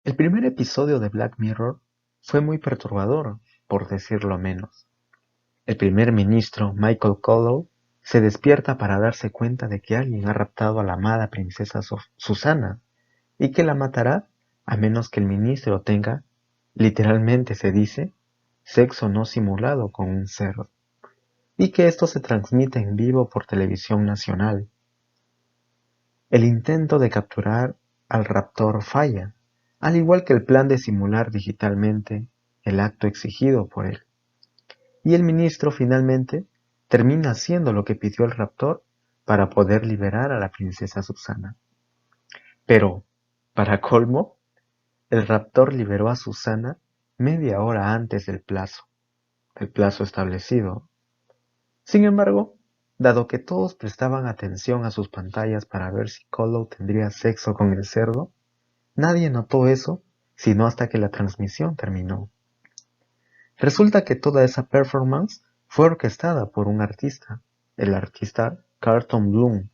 El primer episodio de Black Mirror fue muy perturbador, por decirlo menos. El primer ministro, Michael Cole, se despierta para darse cuenta de que alguien ha raptado a la amada princesa Susana y que la matará a menos que el ministro tenga, literalmente se dice, sexo no simulado con un cerdo, y que esto se transmite en vivo por televisión nacional. El intento de capturar al raptor falla, al igual que el plan de simular digitalmente el acto exigido por él. Y el ministro finalmente termina haciendo lo que pidió el raptor para poder liberar a la princesa Susana. Pero, para colmo, el raptor liberó a Susana media hora antes del plazo establecido. Sin embargo, dado que todos prestaban atención a sus pantallas para ver si Colo tendría sexo con el cerdo, nadie notó eso sino hasta que la transmisión terminó. Resulta que toda esa performance fue orquestada por un artista, el artista Carlton Bloom,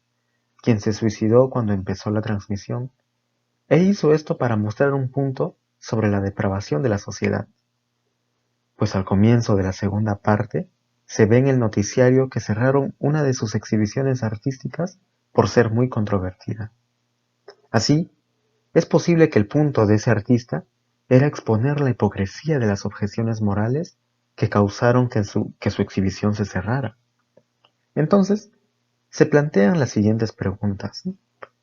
quien se suicidó cuando empezó la transmisión, e hizo esto para mostrar un punto sobre la depravación de la sociedad. Pues al comienzo de la segunda parte, se ve en el noticiario que cerraron una de sus exhibiciones artísticas por ser muy controvertida. Así, es posible que el punto de ese artista era exponer la hipocresía de las objeciones morales que causaron que su exhibición se cerrara. Entonces, se plantean las siguientes preguntas.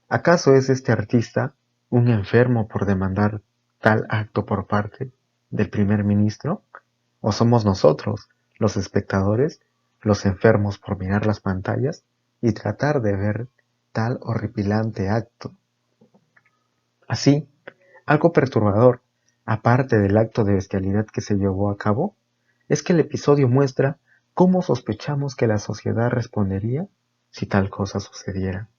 ¿Acaso es este artista un enfermo por demandar tal acto por parte del primer ministro? ¿O somos nosotros, los espectadores, los enfermos por mirar las pantallas y tratar de ver tal horripilante acto? Así, algo perturbador, aparte del acto de bestialidad que se llevó a cabo, es que el episodio muestra cómo sospechamos que la sociedad respondería si tal cosa sucediera.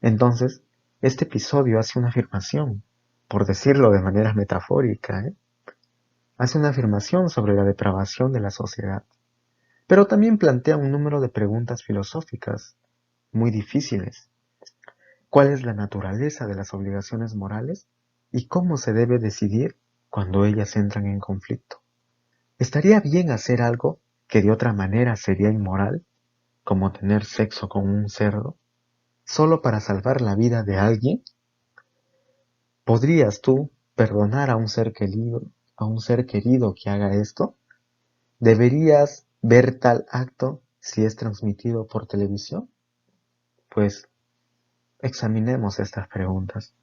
Entonces, este episodio hace una afirmación, por decirlo de manera metafórica, hace una afirmación sobre la depravación de la sociedad, pero también plantea un número de preguntas filosóficas muy difíciles. ¿Cuál es la naturaleza de las obligaciones morales y cómo se debe decidir cuando ellas entran en conflicto? ¿Estaría bien hacer algo que de otra manera sería inmoral, como tener sexo con un cerdo, solo para salvar la vida de alguien? ¿Podrías tú perdonar a un ser querido que haga esto? ¿Deberías ver tal acto si es transmitido por televisión? Pues examinemos estas preguntas.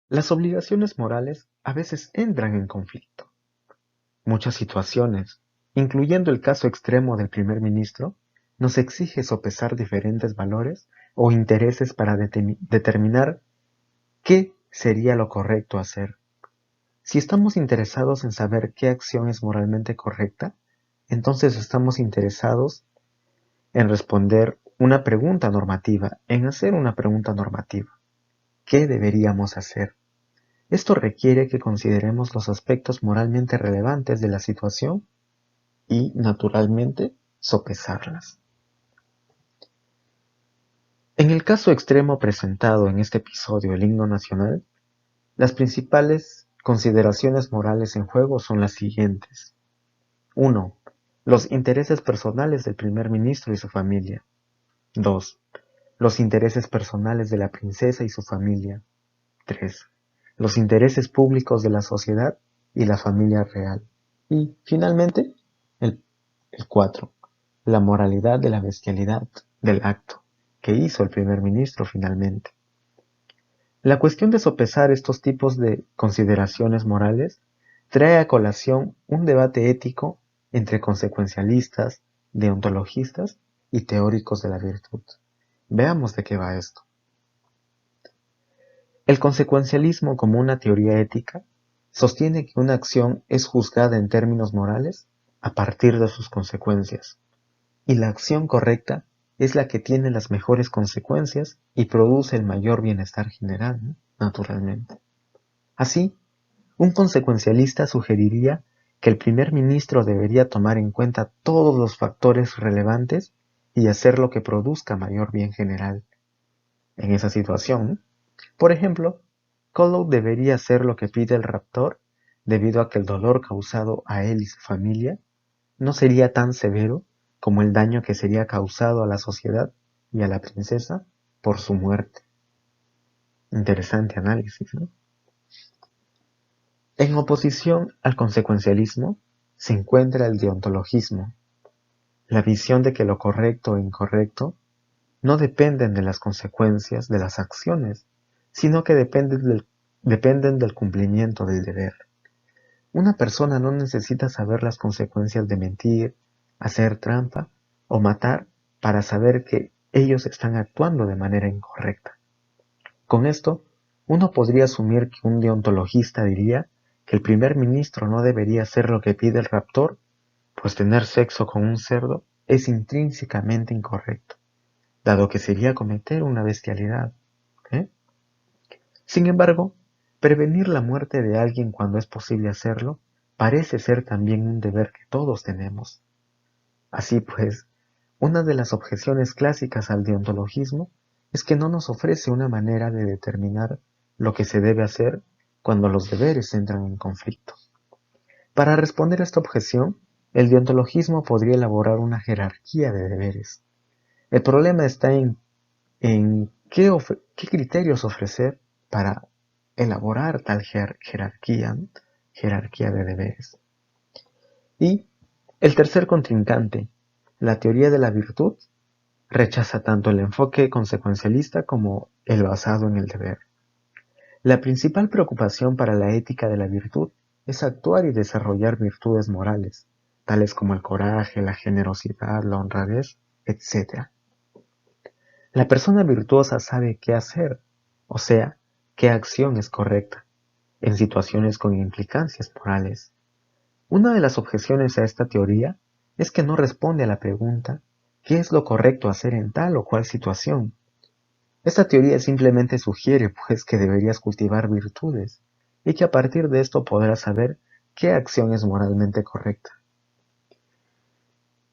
Las obligaciones morales a veces entran en conflicto. Muchas situaciones, incluyendo el caso extremo del primer ministro, nos exige sopesar diferentes valores o intereses para determinar qué sería lo correcto hacer. Si estamos interesados en saber qué acción es moralmente correcta, entonces estamos interesados en responder una pregunta normativa, en hacer una pregunta normativa. ¿Qué deberíamos hacer? Esto requiere que consideremos los aspectos moralmente relevantes de la situación y, naturalmente, sopesarlas. En el caso extremo presentado en este episodio, el himno nacional, las principales consideraciones morales en juego son las siguientes. 1. Los intereses personales del primer ministro y su familia. 2. Los intereses personales de la princesa y su familia. 3. Los intereses públicos de la sociedad y la familia real. Y, finalmente, el 4. La moralidad de la bestialidad del acto que hizo el primer ministro finalmente. La cuestión de sopesar estos tipos de consideraciones morales trae a colación un debate ético entre consecuencialistas, deontologistas y teóricos de la virtud. Veamos de qué va esto. El consecuencialismo, como una teoría ética, sostiene que una acción es juzgada en términos morales a partir de sus consecuencias, y la acción correcta es la que tiene las mejores consecuencias y produce el mayor bienestar general, ¿no? Naturalmente. Así, un consecuencialista sugeriría que el primer ministro debería tomar en cuenta todos los factores relevantes y hacer lo que produzca mayor bien general. En esa situación, Por ejemplo, Colo debería hacer lo que pide el raptor debido a que el dolor causado a él y su familia no sería tan severo como el daño que sería causado a la sociedad y a la princesa por su muerte. Interesante análisis, ¿no? En oposición al consecuencialismo se encuentra el deontologismo, la visión de que lo correcto e incorrecto no dependen de las consecuencias de las acciones, sino que dependen del cumplimiento del deber. Una persona no necesita saber las consecuencias de mentir, hacer trampa o matar para saber que ellos están actuando de manera incorrecta. Con esto, uno podría asumir que un deontologista diría que el primer ministro no debería hacer lo que pide el raptor, pues tener sexo con un cerdo es intrínsecamente incorrecto, dado que sería cometer una bestialidad. ¿Eh? Sin embargo, prevenir la muerte de alguien cuando es posible hacerlo parece ser también un deber que todos tenemos. Así pues, una de las objeciones clásicas al deontologismo es que no nos ofrece una manera de determinar lo que se debe hacer cuando los deberes entran en conflicto. Para responder a esta objeción, el deontologismo podría elaborar una jerarquía de deberes. El problema está en qué criterios ofrecer para elaborar tal jerarquía de deberes. Y el tercer contrincante, la teoría de la virtud, rechaza tanto el enfoque consecuencialista como el basado en el deber. La principal preocupación para la ética de la virtud es actuar y desarrollar virtudes morales, tales como el coraje, la generosidad, la honradez, etc. La persona virtuosa sabe qué hacer, o sea, qué acción es correcta, en situaciones con implicancias morales. Una de las objeciones a esta teoría es que no responde a la pregunta ¿qué es lo correcto hacer en tal o cual situación? Esta teoría simplemente sugiere, pues, que deberías cultivar virtudes y que a partir de esto podrás saber qué acción es moralmente correcta.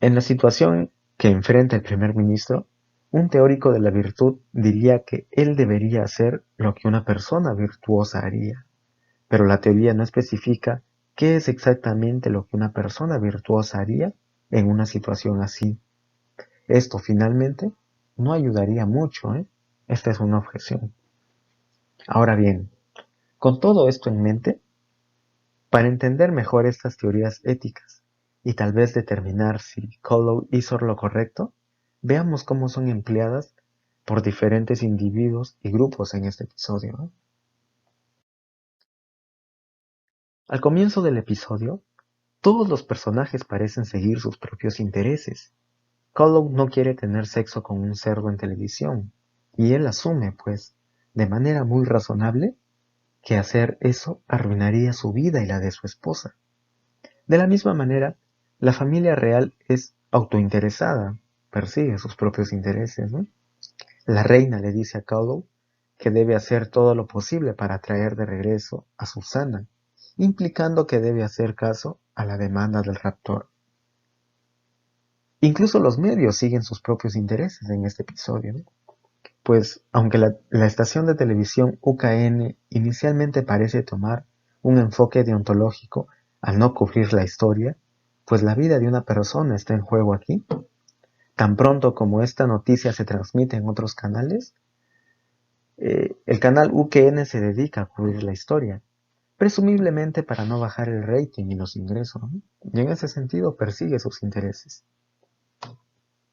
En la situación que enfrenta el primer ministro, un teórico de la virtud diría que él debería hacer lo que una persona virtuosa haría, pero la teoría no especifica qué es exactamente lo que una persona virtuosa haría en una situación así. Esto finalmente no ayudaría mucho, ¿eh? Esta es una objeción. Ahora bien, con todo esto en mente, para entender mejor estas teorías éticas y tal vez determinar si Colo hizo lo correcto, veamos cómo son empleadas por diferentes individuos y grupos en este episodio, ¿no? Al comienzo del episodio, todos los personajes parecen seguir sus propios intereses. Colo no quiere tener sexo con un cerdo en televisión, y él asume, pues, de manera muy razonable, que hacer eso arruinaría su vida y la de su esposa. De la misma manera, la familia real es autointeresada, persigue sus propios intereses, ¿no? La reina le dice a Cowlow que debe hacer todo lo posible para traer de regreso a Susana, implicando que debe hacer caso a la demanda del raptor. Incluso los medios siguen sus propios intereses en este episodio, ¿no? Pues aunque la estación de televisión UKN inicialmente parece tomar un enfoque deontológico al no cubrir la historia, pues la vida de una persona está en juego aquí. Tan pronto como esta noticia se transmite en otros canales, el canal UKN se dedica a cubrir la historia, presumiblemente para no bajar el rating y los ingresos, ¿no? Y en ese sentido persigue sus intereses.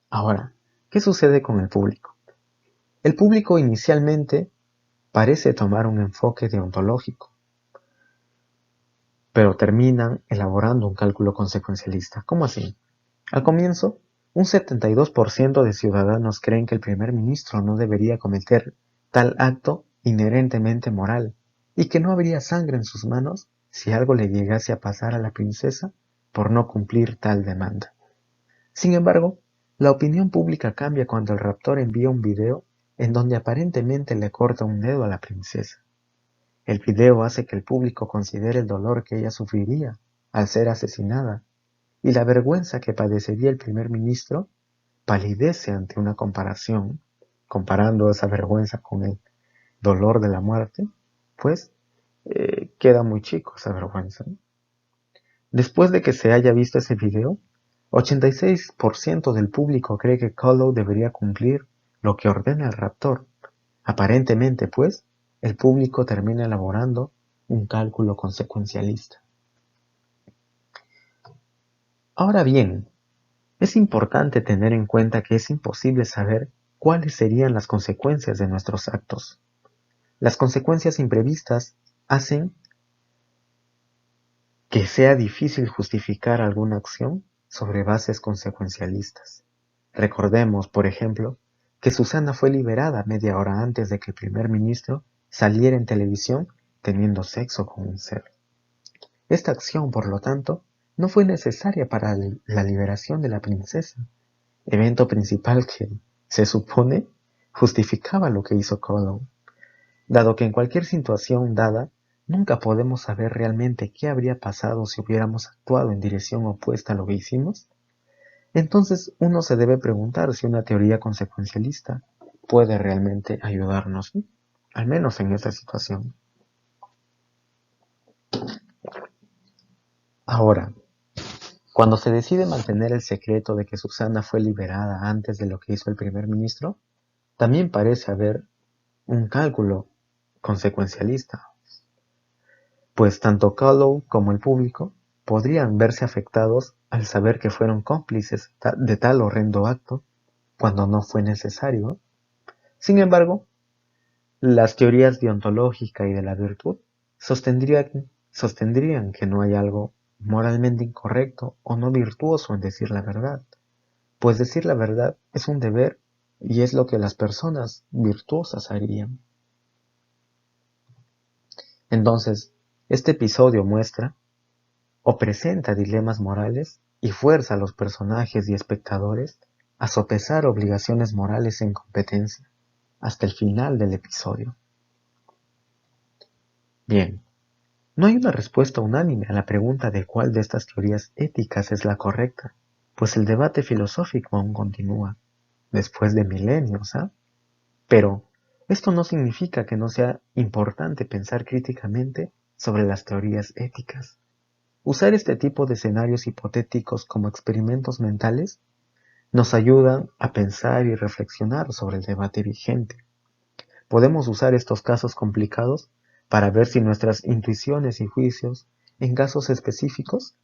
Ahora, ¿qué sucede con el público? El público inicialmente parece tomar un enfoque deontológico, pero terminan elaborando un cálculo consecuencialista. ¿Cómo así? Al comienzo, un 72% de ciudadanos creen que el primer ministro no debería cometer tal acto inherentemente moral y que no habría sangre en sus manos si algo le llegase a pasar a la princesa por no cumplir tal demanda. Sin embargo, la opinión pública cambia cuando el raptor envía un video en donde aparentemente le corta un dedo a la princesa. El video hace que el público considere el dolor que ella sufriría al ser asesinada y la vergüenza que padecería el primer ministro palidece ante una comparación, comparando esa vergüenza con dolor de la muerte, pues queda muy chico esa vergüenza, ¿no? Después de que se haya visto ese video, 86% del público cree que Colo debería cumplir lo que ordena el raptor. Aparentemente, pues, el público termina elaborando un cálculo consecuencialista. Ahora bien, es importante tener en cuenta que es imposible saber cuáles serían las consecuencias de nuestros actos. Las consecuencias imprevistas hacen que sea difícil justificar alguna acción sobre bases consecuencialistas. Recordemos, por ejemplo, que Susana fue liberada media hora antes de que el primer ministro saliera en televisión teniendo sexo con un cerdo. Esta acción, por lo tanto, no fue necesaria para la liberación de la princesa, evento principal que, se supone, justificaba lo que hizo Colo. Dado que en cualquier situación dada, nunca podemos saber realmente qué habría pasado si hubiéramos actuado en dirección opuesta a lo que hicimos, entonces uno se debe preguntar si una teoría consecuencialista puede realmente ayudarnos, ¿no? Al menos en esta situación. Ahora, cuando se decide mantener el secreto de que Susana fue liberada antes de lo que hizo el primer ministro, también parece haber un cálculo consecuencialista, pues tanto Callow como el público podrían verse afectados al saber que fueron cómplices de tal horrendo acto cuando no fue necesario. Sin embargo, las teorías deontológica y de la virtud sostendrían que no hay algo moralmente incorrecto o no virtuoso en decir la verdad, pues decir la verdad es un deber y es lo que las personas virtuosas harían. Entonces, este episodio muestra o presenta dilemas morales y fuerza a los personajes y espectadores a sopesar obligaciones morales en competencia hasta el final del episodio. Bien, no hay una respuesta unánime a la pregunta de cuál de estas teorías éticas es la correcta, pues el debate filosófico aún continúa, después de milenios, ¿ah? Pero esto no significa que no sea importante pensar críticamente sobre las teorías éticas. Usar este tipo de escenarios hipotéticos como experimentos mentales nos ayudan a pensar y reflexionar sobre el debate vigente. Podemos usar estos casos complicados para ver si nuestras intuiciones y juicios, en casos específicos,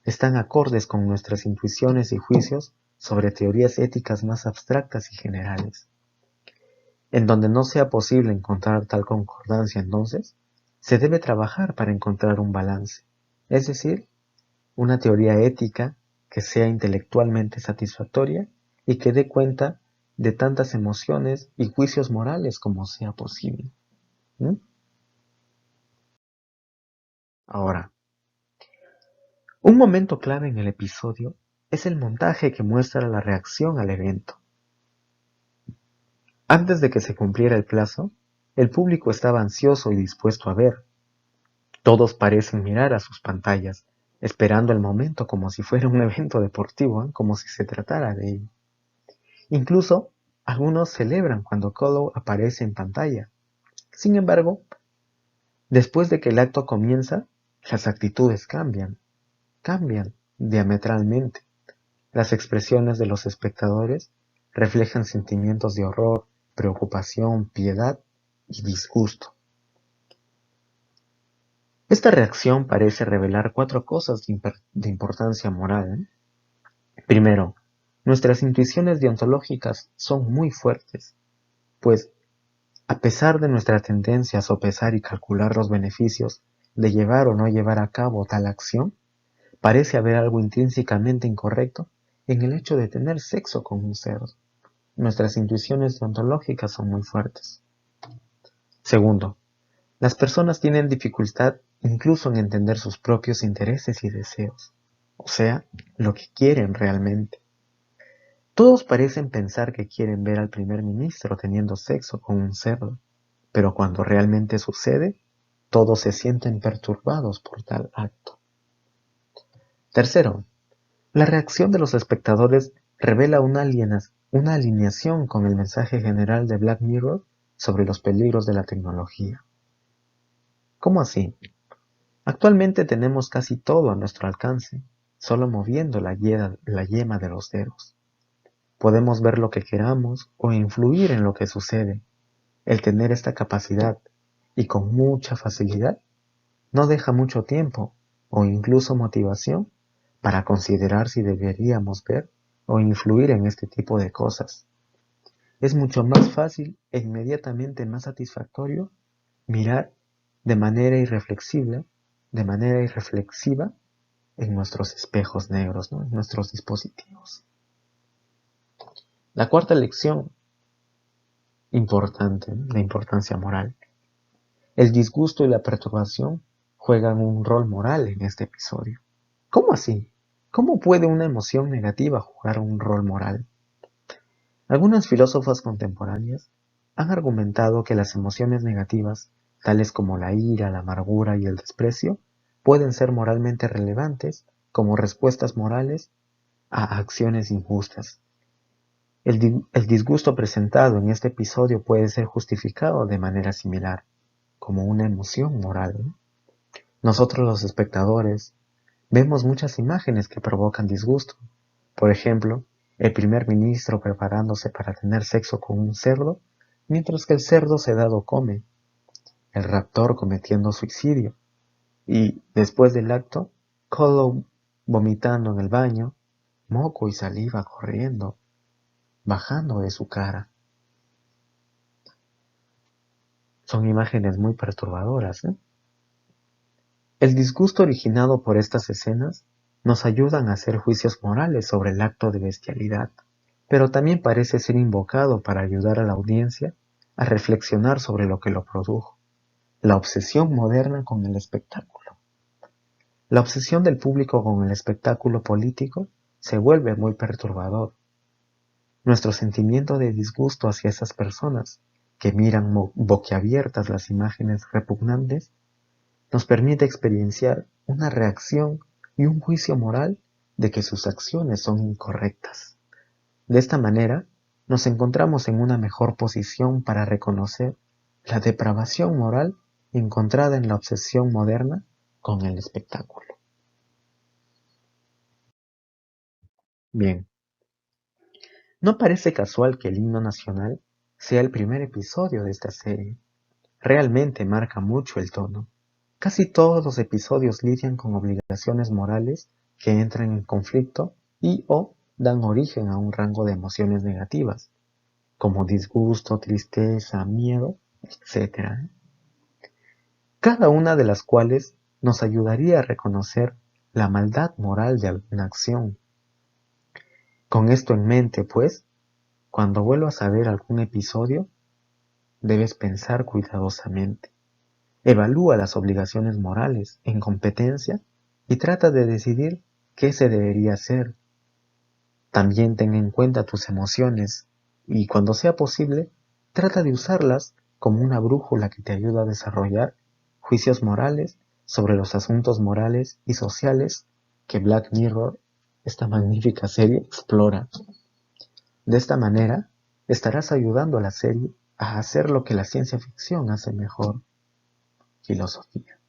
están acordes con nuestras intuiciones y juicios sobre teorías éticas más abstractas y generales. En donde no sea posible encontrar tal concordancia, entonces, se debe trabajar para encontrar un balance, es decir, una teoría ética que sea intelectualmente satisfactoria y que dé cuenta de tantas emociones y juicios morales como sea posible. ¿Mm? Ahora, un momento clave en el episodio es el montaje que muestra la reacción al evento. Antes de que se cumpliera el plazo, el público estaba ansioso y dispuesto a ver. Todos parecen mirar a sus pantallas, esperando el momento como si fuera un evento deportivo, ¿eh? Como si se tratara de ello. Incluso, algunos celebran cuando Colo aparece en pantalla. Sin embargo, después de que el acto comienza, las actitudes cambian diametralmente. Las expresiones de los espectadores reflejan sentimientos de horror, preocupación, piedad y disgusto. Esta reacción parece revelar 4 cosas de importancia moral. Primero, nuestras intuiciones deontológicas son muy fuertes, pues a pesar de nuestra tendencia a sopesar y calcular los beneficios de llevar o no llevar a cabo tal acción, parece haber algo intrínsecamente incorrecto en el hecho de tener sexo con un cerdo. Nuestras intuiciones deontológicas son muy fuertes. Segundo, las personas tienen dificultad incluso en entender sus propios intereses y deseos, o sea, lo que quieren realmente. Todos parecen pensar que quieren ver al primer ministro teniendo sexo con un cerdo, pero cuando realmente sucede, todos se sienten perturbados por tal acto. Tercero, la reacción de los espectadores revela una alineación con el mensaje general de Black Mirror sobre los peligros de la tecnología. ¿Cómo así? Actualmente tenemos casi todo a nuestro alcance, solo moviendo la yema de los dedos. Podemos ver lo que queramos o influir en lo que sucede. El tener esta capacidad, y con mucha facilidad, no deja mucho tiempo o incluso motivación para considerar si deberíamos ver o influir en este tipo de cosas. Es mucho más fácil e inmediatamente más satisfactorio mirar de manera irreflexiva en nuestros espejos negros, ¿no? En nuestros dispositivos. La cuarta lección importante, la importancia moral. El disgusto y la perturbación juegan un rol moral en este episodio. ¿Cómo así? ¿Cómo puede una emoción negativa jugar un rol moral? Algunas filósofas contemporáneas han argumentado que las emociones negativas, tales como la ira, la amargura y el desprecio, pueden ser moralmente relevantes como respuestas morales a acciones injustas. El disgusto presentado en este episodio puede ser justificado de manera similar, como una emoción moral. Nosotros los espectadores vemos muchas imágenes que provocan disgusto. Por ejemplo, el primer ministro preparándose para tener sexo con un cerdo, mientras que el cerdo sedado come, el raptor cometiendo suicidio, y después del acto, Colo vomitando en el baño, moco y saliva corriendo, bajando de su cara. Son imágenes muy perturbadoras, ¿eh? El disgusto originado por estas escenas nos ayudan a hacer juicios morales sobre el acto de bestialidad, pero también parece ser invocado para ayudar a la audiencia a reflexionar sobre lo que lo produjo, la obsesión moderna con el espectáculo. La obsesión del público con el espectáculo político se vuelve muy perturbador. Nuestro sentimiento de disgusto hacia esas personas que miran boquiabiertas las imágenes repugnantes nos permite experienciar una reacción y un juicio moral de que sus acciones son incorrectas. De esta manera, nos encontramos en una mejor posición para reconocer la depravación moral encontrada en la obsesión moderna con el espectáculo. Bien, no parece casual que el himno nacional sea el primer episodio de esta serie. Realmente marca mucho el tono. Casi todos los episodios lidian con obligaciones morales que entran en conflicto y o dan origen a un rango de emociones negativas, como disgusto, tristeza, miedo, etc. Cada una de las cuales nos ayudaría a reconocer la maldad moral de alguna acción. Con esto en mente, pues, cuando vuelvas a ver algún episodio, debes pensar cuidadosamente. Evalúa las obligaciones morales en competencia y trata de decidir qué se debería hacer. También ten en cuenta tus emociones y, cuando sea posible, trata de usarlas como una brújula que te ayuda a desarrollar juicios morales sobre los asuntos morales y sociales que Black Mirror, esta magnífica serie, explora. De esta manera, estarás ayudando a la serie a hacer lo que la ciencia ficción hace mejor: filosofía.